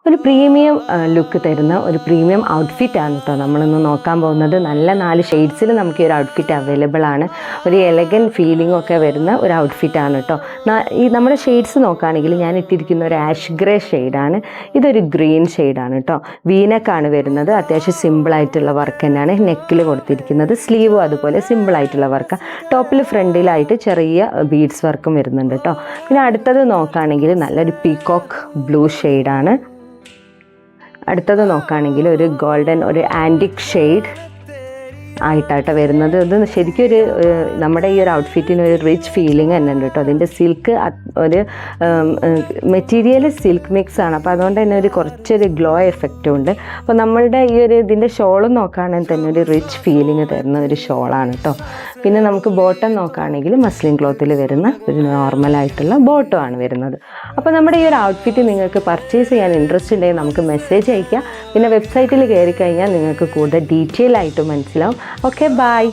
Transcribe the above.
ഒരു premium look തരുന്ന ഒരു പ്രീമിയം ഔട്ട്ഫിറ്റാണ് കേട്ടോ നമ്മളിന്ന് നോക്കാൻ പോകുന്നത്. നല്ല 4 ഷെയ്ഡ്സിൽ നമുക്ക് ഈ ഒരു ഔട്ട്ഫിറ്റ് അവൈലബിൾ ആണ്. ഒരു എലഗൻറ്റ് ഫീലിംഗ് ഒക്കെ വരുന്ന ഒരു ഔട്ട്ഫിറ്റാണ് കേട്ടോ. ഈ നമ്മുടെ ഷെയ്ഡ്സ് നോക്കുകയാണെങ്കിൽ ഞാൻ ഇട്ടിരിക്കുന്ന ഒരു ആഷ് ഗ്രേ ഷെയ്ഡാണ്. ഇതൊരു ഗ്രീൻ ഷെയ്ഡാണ് കേട്ടോ. വീനക്കാണ് വരുന്നത്. അത്യാവശ്യം സിമ്പിളായിട്ടുള്ള വർക്ക് തന്നെയാണ് നെക്കിൽ കൊടുത്തിരിക്കുന്നത്. സ്ലീവും അതുപോലെ സിമ്പിളായിട്ടുള്ള വർക്ക്. ടോപ്പിൽ ഫ്രണ്ടിലായിട്ട് ചെറിയ ബീഡ്സ് വർക്കും വരുന്നുണ്ട് കേട്ടോ. പിന്നെ അടുത്തത് നോക്കുകയാണെങ്കിൽ നല്ലൊരു പീകോക്ക് ബ്ലൂ ഷെയ്ഡാണ്. അടുത്തത് നോക്കുകയാണെങ്കിൽ ഒരു ഗോൾഡൻ ഒരു ആൻറ്റിക് ഷെയ്ഡ് ആയിട്ടാട്ടോ വരുന്നത്. ഇത് ശരിക്കും ഒരു നമ്മുടെ ഈ ഒരു ഔട്ട്ഫിറ്റിന് ഒരു റിച്ച് ഫീലിംഗ് തന്നെ ഉണ്ട് കേട്ടോ. അതിൻ്റെ സിൽക്ക് ഒരു മെറ്റീരിയൽ സിൽക്ക് മിക്സ് ആണ്. അപ്പോൾ അതുകൊണ്ട് തന്നെ ഒരു കുറച്ചൊരു ഗ്ലോ എഫക്റ്റും ഉണ്ട്. അപ്പോൾ നമ്മളുടെ ഈ ഒരു ഇതിൻ്റെ ഷോളും നോക്കുകയാണെങ്കിൽ തന്നെ ഒരു റിച്ച് ഫീലിംഗ് തരുന്ന ഒരു ഷോളാണ് കേട്ടോ. പിന്നെ നമുക്ക് ബോട്ടം നോക്കുകയാണെങ്കിൽ മസ്ലിൻ ക്ലോത്തിൽ വരുന്ന ഒരു നോർമലായിട്ടുള്ള ബോട്ടം ആണ് വരുന്നത്. അപ്പോൾ നമ്മുടെ ഈ ഒരു ഔട്ട്ഫിറ്റ് നിങ്ങൾക്ക് പർച്ചേസ് ചെയ്യാൻ ഇൻട്രസ്റ്റ് ഉണ്ടെങ്കിൽ നമുക്ക് മെസ്സേജ് അയയ്ക്കുക. പിന്നെ വെബ്സൈറ്റിൽ കയറി കഴിഞ്ഞാൽ നിങ്ങൾക്ക് കൂടുതൽ ഡീറ്റെയിൽ ആയിട്ട് മനസ്സിലാവും. Okay, by.